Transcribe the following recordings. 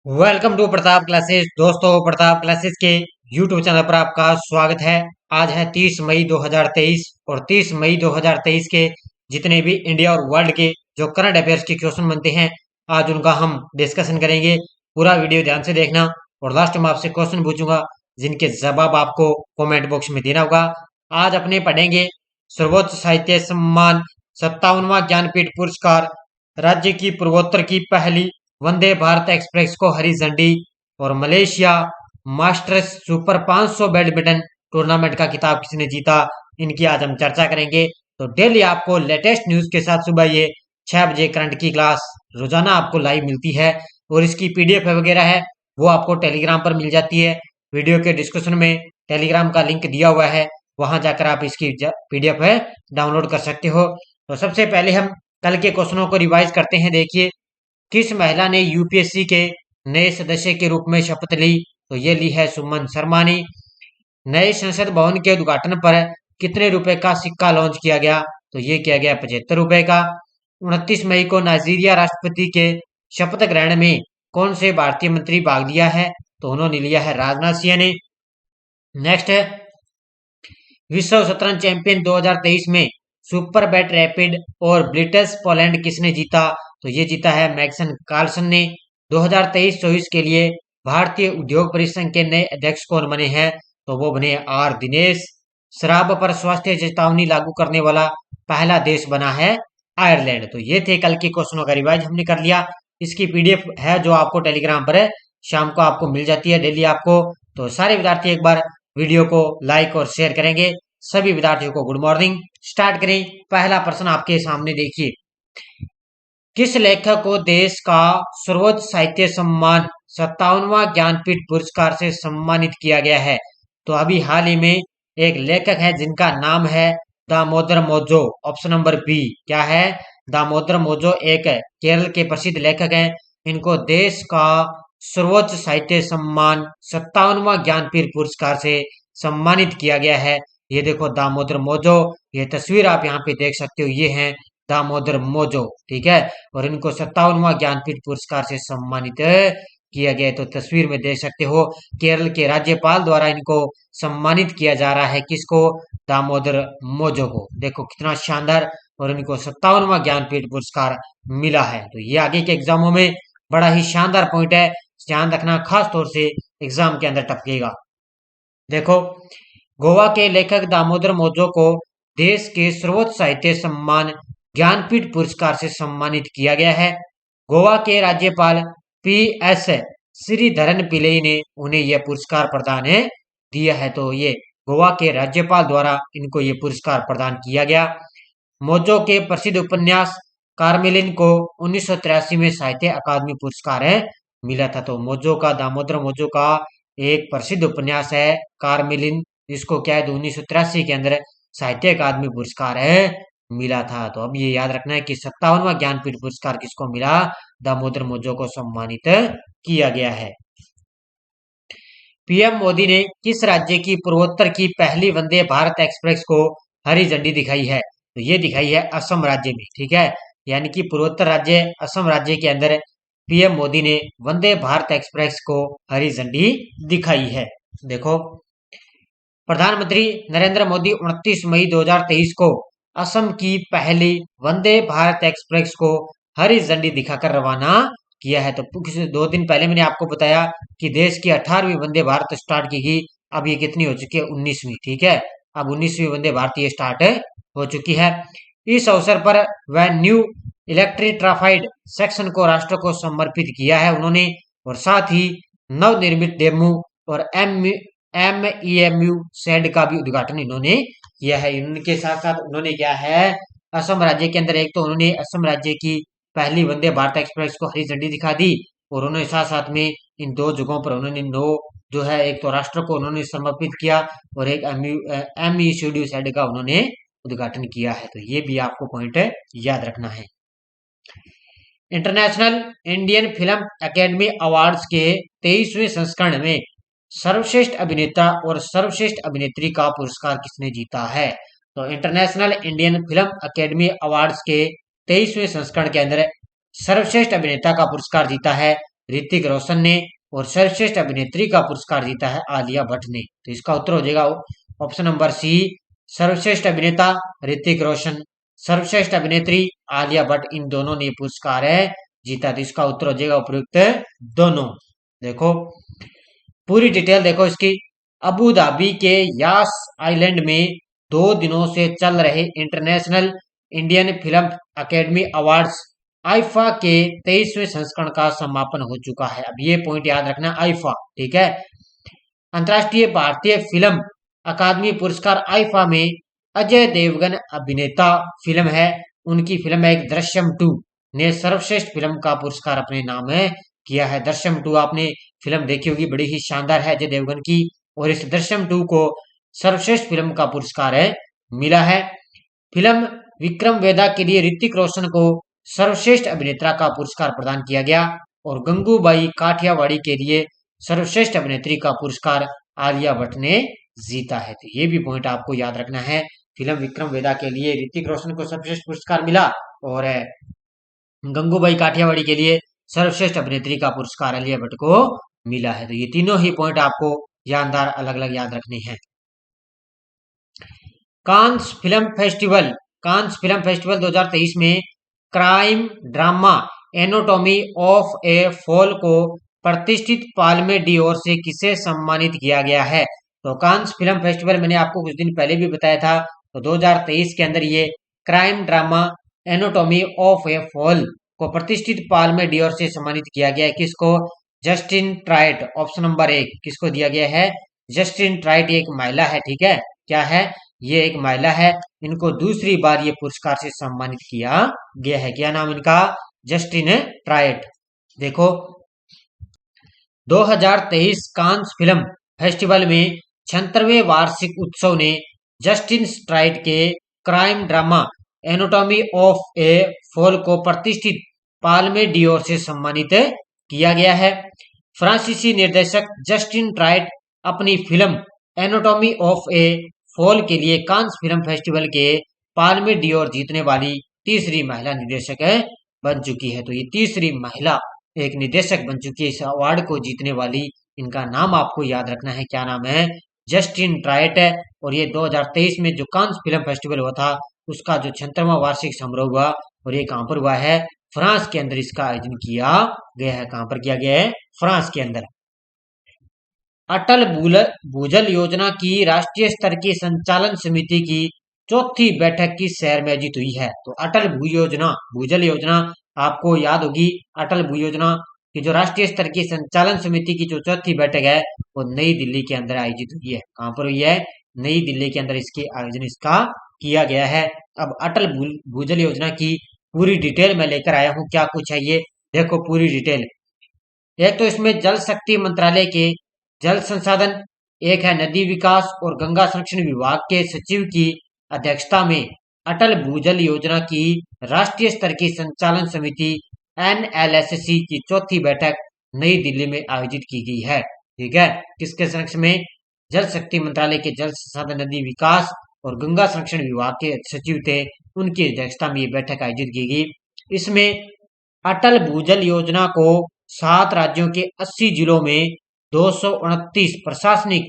Welcome to Pratap classes. दोस्तों, Pratap classes के YouTube channel पर आपका स्वागत है। आज है 30 मई 2023 और 30 मई 2023 के जितने भी इंडिया और वर्ल्ड के जो करंट अफेयर्स के क्वेश्चन बनते हैं, आज उनका हम डिस्कशन करेंगे। पूरा वीडियो ध्यान से देखना और लास्ट में आपसे क्वेश्चन पूछूंगा जिनके जवाब आपको कमेंट बॉक्स में देना होगा। आज अपने पढ़ेंगे सर्वोच्च साहित्य सम्मान 57वां ज्ञानपीठ पुरस्कार, राज्य की पूर्वोत्तर की पहली वंदे भारत एक्सप्रेस को हरी झंडी और Malaysia masters super 500 badminton tournament का खिताब किसने जीता, इनकी आज हम चर्चा करेंगे। तो डेली आपको लेटेस्ट न्यूज के साथ सुबह ये 6 बजे करंट की क्लास रोजाना आपको लाइव मिलती है और इसकी पीडीएफ वगैरह है वो आपको टेलीग्राम पर मिल जाती है। वीडियो के डिस्क्रिप्शन में टेलीग्राम का लिंक दिया हुआ है, वहां जाकर आप इसकी पीडीएफ है डाउनलोड कर सकते हो। तो सबसे पहले हम कल के क्वेश्चनों को रिवाइज करते हैं। देखिए, किस महिला ने यूपीएससी के नए सदस्य के रूप में शपथ ली? तो ये ली है सुमन शर्मा ने। नए संसद भवन के उद्घाटन पर कितने रुपए का सिक्का लॉन्च किया गया? तो ये किया गया 75 रुपए का। 29 मई को नाइजीरिया राष्ट्रपति के शपथ ग्रहण में कौन से भारतीय मंत्री भाग लिया है? तो उन्होंने लिया है राजनाथ सिंह ने। नेक्स्ट है, विश्व शतरंज चैंपियन 2023 में सुपर बैट रैपिड और ब्लिट्स पोलैंड किसने जीता? तो ये जीता है मैग्सन कार्लसन ने। 2023-24 के लिए भारतीय उद्योग परिसंघ के नए अध्यक्ष कौन बने हैं? तो वो बने आर दिनेश। शराब पर स्वास्थ्य चेतावनी लागू करने वाला पहला देश बना है आयरलैंड। तो ये थे कल के क्वेश्चनों का रिवाइज हमने कर लिया। इसकी पीडीएफ है जो आपको टेलीग्राम पर शाम को आपको मिल जाती है डेली आपको। तो सारे विद्यार्थी एक बार वीडियो को लाइक और शेयर करेंगे। सभी विद्यार्थियों को गुड मॉर्निंग। स्टार्ट करें। पहला प्रश्न आपके सामने देखिए, किस लेखक को देश का सर्वोच्च साहित्य सम्मान 57वां ज्ञानपीठ पुरस्कार से सम्मानित किया गया है? तो अभी हाल ही में एक लेखक है जिनका नाम है दामोदर मोजो। ऑप्शन नंबर बी क्या है? दामोदर मोजो एक केरल के प्रसिद्ध लेखक हैं। इनको देश का सर्वोच्च साहित्य सम्मान 57वां ज्ञानपीठ पुरस्कार से सम्मानित किया गया है। ये देखो दामोदर मोजो, ये तस्वीर आप यहाँ पे देख सकते हो, ये हैं दामोदर मोजो। ठीक है, और इनको 57वां ज्ञानपीठ पुरस्कार से सम्मानित किया गया है। तो तस्वीर में देख सकते हो केरल के राज्यपाल द्वारा इनको सम्मानित किया जा रहा है। किसको? दामोदर मोजो को। देखो कितना शानदार, और इनको 57वां ज्ञानपीठ पुरस्कार मिला है। तो ये आगे के एग्जामों में बड़ा ही शानदार पॉइंट है, ध्यान रखना, खास तौर से एग्जाम के अंदर टपकेगा। देखो, गोवा के लेखक दामोदर मोजो को देश के सर्वोच्च साहित्य सम्मान ज्ञानपीठ पुरस्कार से सम्मानित किया गया है। गोवा के राज्यपाल पी एस श्रीधरन पिल्लई ने उन्हें यह पुरस्कार प्रदान दिया है। तो ये गोवा के राज्यपाल द्वारा इनको ये पुरस्कार प्रदान किया गया। मोजो के प्रसिद्ध उपन्यास कार्मेलिन को 1983 में साहित्य अकादमी पुरस्कार मिला था। तो मोजो का, दामोदर मोजो का एक प्रसिद्ध उपन्यास है कार्मेलिन, जिसको क्या है 1983 के अंदर साहित्य अकादमी पुरस्कार मिला था। तो अब ये याद रखना है कि 57वां ज्ञानपीठ पुरस्कार किसको मिला? दामोदर मोजो को सम्मानित किया गया है। पीएम मोदी ने किस राज्य की पूर्वोत्तर की पहली वंदे भारत एक्सप्रेस को हरी झंडी दिखाई है? तो ये दिखाई है असम राज्य में। ठीक है, यानी कि पूर्वोत्तर राज्य असम राज्य के अंदर पीएम मोदी ने वंदे भारत एक्सप्रेस को हरी झंडी दिखाई है। देखो, प्रधानमंत्री नरेंद्र मोदी 29 मई 2023 को असम की पहली वंदे भारत एक्सप्रेस को हरी झंडी दिखाकर रवाना किया है। तो कुछ 2 दिन पहले मैंने आपको बताया कि देश की 18वीं वंदे भारत स्टार्ट की गई। अब ये कितनी हो चुकी है? 19वीं। ठीक है, अब 19वीं वंदे भारत ये स्टार्ट हो चुकी है। इस अवसर पर वह न्यू इलेक्ट्रिफाइड सेक्शन को राष्ट्र को समर्पित किया है उन्होंने, और साथ ही नवनिर्मित डेमू और एमईएमयू शेड का भी उद्घाटन इन्होंने किया है। इनके साथ साथ उन्होंने क्या है, असम राज्य के अंदर एक तो उन्होंने असम राज्य की पहली वंदे भारत एक्सप्रेस को हरी झंडी दिखा दी, और उन्होंने साथ साथ में इन 2 जगहों पर उन्होंने जो है एक तो राष्ट्र को उन्होंने समर्पित किया और एक एमई शेड्यू शेड का उन्होंने उद्घाटन किया है। तो ये भी आपको पॉइंट याद रखना है। International Indian film academy awards के 23वें संस्करण में सर्वश्रेष्ठ अभिनेता और सर्वश्रेष्ठ अभिनेत्री का पुरस्कार किसने जीता है? तो international Indian film academy awards के 23वें संस्करण के अंदर सर्वश्रेष्ठ अभिनेता का पुरस्कार जीता है ऋतिक रोशन ने और सर्वश्रेष्ठ अभिनेत्री का पुरस्कार जीता है आलिया भट्ट ने। तो इसका उत्तर हो जाएगा ऑप्शन नंबर सी, सर्वश्रेष्ठ अभिनेता ऋतिक रोशन, सर्वश्रेष्ठ अभिनेत्री आलिया भट्ट, इन दोनों ने पुरस्कार है जीता। तो इसका उत्तर हो जाएगा उपयुक्त दोनों। देखो पूरी डिटेल देखो इसकी। अबू धाबी के यास आइलैंड में 2 दिनों से चल रहे international Indian film academy awards IIFA के 23वें संस्करण का समापन हो चुका है। अब ये पॉइंट याद रखना, आईफा, ठीक है। अंतर्राष्ट्रीय भारतीय फिल्म अकादमी पुरस्कार आईफा में अजय देवगन अभिनेता फिल्म है, उनकी फिल्म है एक दृश्यम 2 ने सर्वश्रेष्ठ फिल्म का पुरस्कार अपने नाम है किया है। दृश्यम 2 आपने फिल्म देखी होगी, बड़ी ही शानदार है अजय देवगन की, और इस दृश्यम 2 को सर्वश्रेष्ठ फिल्म का पुरस्कार है मिला है। फिल्म विक्रम वेदा के लिए ऋतिक रोशन को सर्वश्रेष्ठ अभिनेता का पुरस्कार प्रदान किया गया और गंगूबाई काठियावाड़ी के लिए सर्वश्रेष्ठ अभिनेत्री का पुरस्कार आलिया भट्ट ने जीता है। तो ये भी पॉइंट आपको याद रखना है। फिल्म विक्रम वेदा के लिए ऋतिक रोशन को सर्वश्रेष्ठ पुरस्कार मिला और गंगूबाई काठियावाड़ी के लिए सर्वश्रेष्ठ अभिनेत्री का पुरस्कार आलिया भट्ट को मिला है। तो ये तीनों ही पॉइंट आपको जानदार अलग अलग याद रखने हैं। कांस फिल्म फेस्टिवल 2023 में crime drama anatomy of A fall को प्रतिष्ठित पाल्मे डियोर से किसे सम्मानित किया गया है? तो कांस फिल्म फेस्टिवल मैंने आपको कुछ दिन पहले भी बताया था। तो 2023 के अंदर ये crime drama anatomy of A fall को प्रतिष्ठित पाल्मे डियोर से सम्मानित किया गया है। किसको? जस्टिन ट्राइट, ऑप्शन नंबर 1 किसको दिया गया है? जस्टिन ट्राइट, एक महिला है, ठीक है। क्या है? ये एक महिला है, इनको दूसरी बार ये पुरस्कार से सम्मानित किया गया है। क्या नाम इनका? जस्टिन ट्राइट। देखो 2023 कांस फिल्म फेस्टिवल में 76वें वार्षिक उत्सव ने जस्टिन ट्राइट के crime drama anatomy of A fall को प्रतिष्ठित पाल्मे डियोर से सम्मानित किया गया है। फ्रांसीसी निर्देशक जस्टिन ट्राइट अपनी film anatomy of A fall के लिए कांस फिल्म फेस्टिवल के पाल्मे डियोर जीतने वाली तीसरी महिला निर्देशक बन चुकी है। तो ये तीसरी महिला एक निर्देशक बन चुकी है इस अवार्ड को जीतने वाली। इनका नाम आपको याद रखना है, क्या नाम है? जस्टिन ट्राइट है। और ये 2023 में जो कांस फिल्म फेस्टिवल हुआ था उसका जो 76वां वार्षिक समारोह हुआ, और ये कहां पर हुआ है? फ्रांस के अंदर इसका आयोजन किया गया है। कहां पर किया गया है? फ्रांस के अंदर। अटल भूजल योजना की राष्ट्रीय स्तर की संचालन समिति की चौथी बैठक किस शहर में आयोजित हुई है? तो अटल भूजल योजना आपको याद होगी। अटल भू योजना की जो राष्ट्रीय स्तर की संचालन समिति की जो चौथी बैठक है वो नई दिल्ली के अंदर आयोजित हुई है। कहां पर हुई है? नई दिल्ली के अंदर इसके आयोजन इसका किया गया है। अब अटल भूजल योजना की पूरी डिटेल में लेकर आया हूं। क्या कुछ है ये देखो पूरी डिटेल। एक तो इसमें जल शक्ति मंत्रालय के जल संसाधन, एक है नदी विकास और गंगा संरक्षण विभाग के सचिव की अध्यक्षता में अटल भूजल योजना की राष्ट्रीय स्तर की संचालन समिति NLSC की चौथी बैठक नई दिल्ली में आयोजित की गई है। ठीक है, किसके संरक्षण में? जल शक्ति मंत्रालय के जल संसाधन, नदी विकास और गंगा संरक्षण विभाग के सचिव थे, उनकी अध्यक्षता में ये बैठक आयोजित की गई। इसमें अटल भूजल योजना को 7 राज्यों के 80 जिलों में 229 प्रशासनिक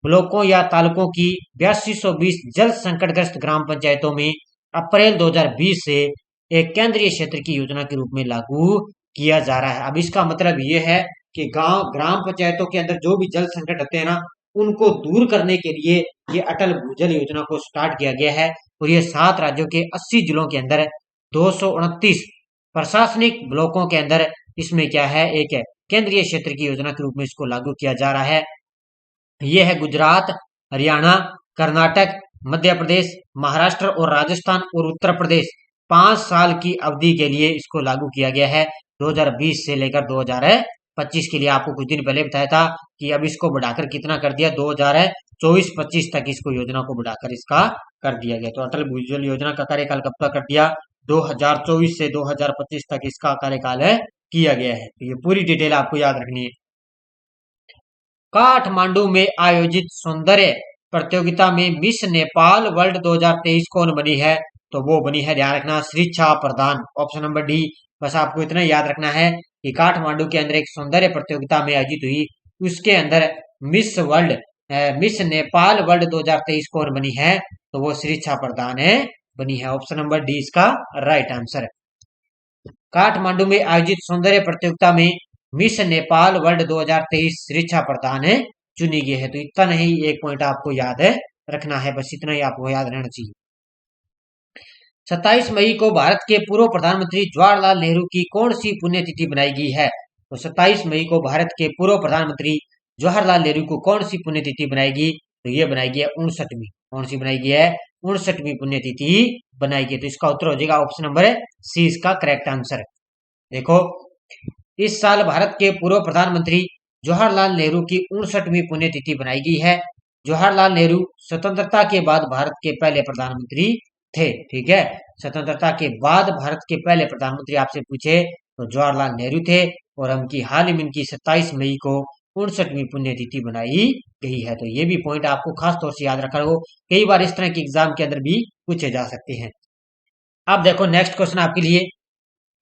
ब्लॉकों या तालुकों की 8220 जल संकटग्रस्त ग्राम पंचायतों में अप्रैल 2020 से एक केंद्रीय क्षेत्र की योजना के रूप में लागू किया जा रहा है। अब इसका मतलब ये है कि गांव ग्राम पंचायतों के अंदर जो भी जल संकट होते हैं ना, उनको दूर करने के लिए ये अटल भूजल योजना को स्टार्ट किया गया है। और ये 7 राज्यों के 80 जिलों के अंदर 229 प्रशासनिक ब्लॉकों के अंदर इसमें क्या है? एक केंद्रीय क्षेत्र की योजना के रूप में इसको लागू किया जा रहा है। यह है गुजरात, हरियाणा, कर्नाटक, मध्य प्रदेश, महाराष्ट्र और राजस्थान और उत्तर प्रदेश। 5 साल की अवधि के लिए इसको लागू किया गया है, 2020 से लेकर 2025 के लिए। आपको कुछ दिन पहले बताया था कि अब इसको बढ़ाकर कितना कर दिया? 2024-25 तक इसको योजना को बढ़ाकर इसका कर दिया गया। तो अटल भूजल योजना का कार्यकाल कब तक कर दिया? 2024 से 2025 तक इसका कार्यकाल है किया गया है। तो ये पूरी डिटेल आपको याद रखनी है। काठमांडू में आयोजित सौंदर्य प्रतियोगिता में मिस नेपाल वर्ल्ड 2023 कौन बनी है? तो वो बनी है, ध्यान रखना, श्रीछा प्रधान, ऑप्शन नंबर डी। बस आपको इतना याद रखना है कि काठमांडू के अंदर एक सौंदर्य प्रतियोगिता में आयोजित हुई, उसके अंदर मिस नेपाल वर्ल्ड 2023 कौन बनी है? तो वो श्रीछा प्रधान है बनी है। ऑप्शन नंबर डी इसका राइट आंसर है। काठमांडू में आयोजित सौंदर्य प्रतियोगिता में मिस नेपाल वर्ल्ड 2023 श्रीछा प्रधान चुनी गई है। तो इतना नहीं, एक पॉइंट आपको याद है रखना है, बस इतना ही आपको याद रहना चाहिए। 27 मई को भारत के पूर्व प्रधानमंत्री जवाहरलाल नेहरू की कौन सी पुण्यतिथि बनाई गई है? तो 27 मई को भारत के पूर्व प्रधानमंत्री जवाहरलाल नेहरू को कौन सी पुण्यतिथि बनाएगी? तो ये बनाएगी 59वीं। कौन सी बनाएगी है? 59वीं पुण्यतिथि बनाएगी। तो इसका उत्तर हो जाएगा ऑप्शन नंबर सी इसका करेक्ट आंसर। देखो, इस साल भारत के पूर्व प्रधानमंत्री जवाहरलाल नेहरू की 59वीं पुण्यतिथि बनाई गई है। जवाहरलाल नेहरू स्वतंत्रता के बाद भारत के पहले प्रधानमंत्री थे। ठीक है, स्वतंत्रता के बाद भारत के पहले प्रधानमंत्री आपसे पूछे तो जवाहरलाल नेहरू थे, और उनकी हाल ही में इनकी 27 मई को 59वीं पुण्यतिथि बनाई गई है। तो ये भी पॉइंट आपको खास तौर से याद रखना हो, कई बार इस तरह के एग्जाम के अंदर भी पूछे जा सकते हैं। अब देखो नेक्स्ट क्वेश्चन आपके लिए,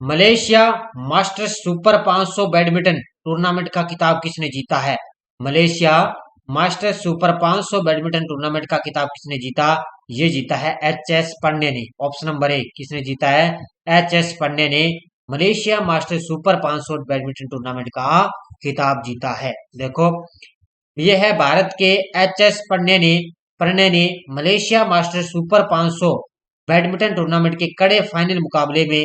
Malaysia masters super 500 badminton tournament का खिताब किसने जीता है? Malaysia masters super 500 badminton tournament का खिताब किसने जीता? ये जीता है एच.एस. पांडे ने। ऑप्शन नंबर ए, किसने जीता है? एच.एस. पांडे ने Malaysia masters super 500 badminton tournament का खिताब जीता है। देखो, ये है भारत के एच.एस. पांडे ने Malaysia masters super 500 badminton tournament के कड़े फाइनल मुकाबले में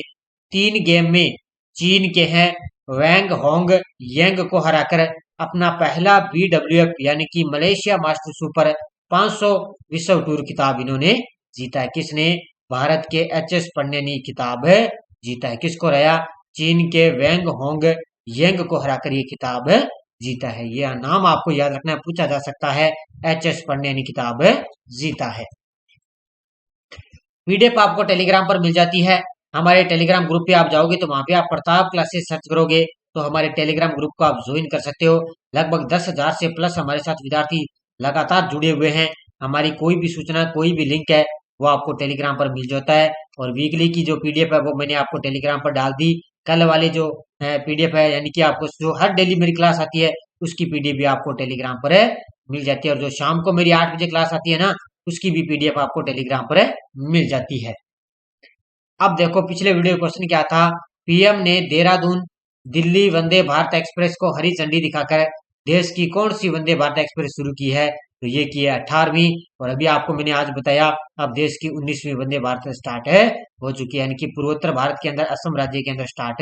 3 गेम में चीन के हैं वैंग होंग यंग को हराकर अपना पहला BWF यानी कि मलेशिया मास्टर सुपर 500 विश्व टूर खिताब इन्होंने जीता है। किसने? भारत के एच.एस. पांडे ने खिताब जीता है। किसको हराया? चीन के वैंग होंग यंग को हराकर ये खिताब जीता है। यह नाम आपको याद रखना है, पूछा जा सकता है। एच.एस. पांडे ने खिताब जीता है। पीडीएफ आपको टेलीग्राम पर मिल जाती है। हमारे टेलीग्राम ग्रुप पे आप जाओगे तो वहां पे आप प्रताप क्लासेस सर्च करोगे तो हमारे टेलीग्राम ग्रुप को आप ज्वाइन कर सकते हो। लगभग 10,000 से प्लस हमारे साथ विद्यार्थी लगातार जुड़े हुए हैं। हमारी कोई भी सूचना, कोई भी लिंक है वो आपको टेलीग्राम पर मिल जाता है। और वीकली की जो पीडीएफ है वो मैंने आपको टेलीग्राम पर डाल दी। कल वाले जो पीडीएफ है, यानी कि आपको जो हर डेली मेरी क्लास आती है उसकी पीडीएफ भी आपको टेलीग्राम पर मिल जाती है। और जो शाम को मेरी 8 बजे क्लास आती है ना, उसकी भी पीडीएफ आपको टेलीग्राम पर मिल जाती है। अब देखो, पिछले वीडियो क्वेश्चन क्या था? पीएम ने देहरादून दिल्ली वंदे भारत एक्सप्रेस को हरी झंडी दिखाकर देश की कौन सी वंदे भारत एक्सप्रेस शुरू की है? तो ये की है 18वीं। और अभी आपको मैंने आज बताया अब देश की 19वीं वंदे भारत स्टार्ट हो चुकी है, यानी कि पूर्वोत्तर भारत के अंदर असम राज्य के अंदर स्टार्ट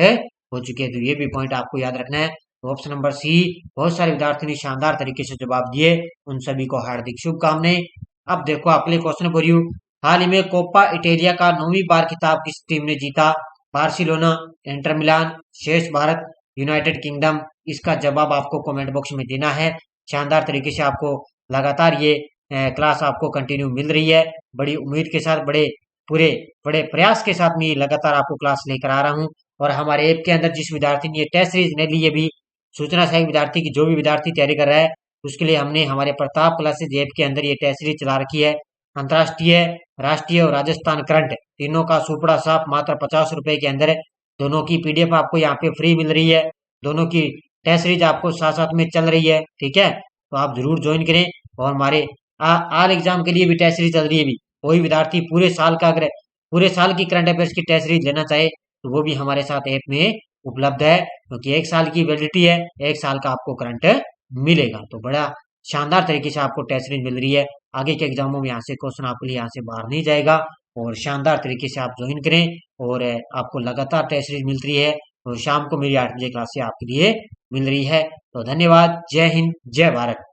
हो चुकी है। तो ये भी पॉइंट आपको याद रखना है। ऑप्शन नंबर सी, बहुत सारे विद्यार्थियों ने शानदार तरीके से जवाब दिए, उन सभी को हार्दिक शुभकामनाएं। अब देखो आपके लिए क्वेश्चन फॉर यू, हाल ही में कोपा इटालिया का 9वीं बार खिताब किस टीम ने जीता? बार्सिलोना, इंटर मिलान, शेष भारत, यूनाइटेड किंगडम। इसका जवाब आपको कमेंट बॉक्स में देना है। शानदार तरीके से आपको लगातार ये क्लास आपको कंटिन्यू मिल रही है। बड़ी उम्मीद के साथ, बड़े प्रयास के साथ मैं लगातार आपको क्लास लेकर आ रहा हूँ। और हमारे ऐप के अंदर जिस विद्यार्थी ने ये टेस्ट सीरीज ने ली है, भी सूचना सहायक विद्यार्थी की जो भी विद्यार्थी तैयारी कर रहा है उसके लिए हमने हमारे प्रताप क्लासेज ऐप के अंदर ये टेस्ट सीरीज चला रखी है। अंतर्राष्ट्रीय, राष्ट्रीय और राजस्थान करंट तीनों का सुपड़ा साफ मात्र 50 रुपए के अंदर। दोनों की पीडीएफ आपको यहाँ पे फ्री मिल रही है। दोनों की टेस्ट सीरीज आपको साथ साथ में चल रही है। ठीक है, तो आप जरूर ज्वाइन करें। और हमारे आल एग्जाम के लिए भी टेस्ट सीरीज चल रही है। भी कोई विद्यार्थी पूरे साल का अगर पूरे साल की करंट अफेयर्स की टेस्ट सीरीज लेना चाहे तो वो भी हमारे साथ ऐप में उपलब्ध है, क्योंकि 1 साल की वैलिडिटी है, 1 साल का आपको करंट मिलेगा। तो बड़ा शानदार तरीके से आपको टेस्ट सीरीज मिल रही है। आगे के एग्जामों में यहाँ से क्वेश्चन आपके लिए यहाँ से बाहर नहीं जाएगा। और शानदार तरीके से आप ज्वाइन करें, और आपको लगातार टेस्ट सीरीज मिल रही है। और शाम को मेरी 8 बजे क्लास से आपके लिए मिल रही है। तो धन्यवाद। जय हिंद, जय भारत।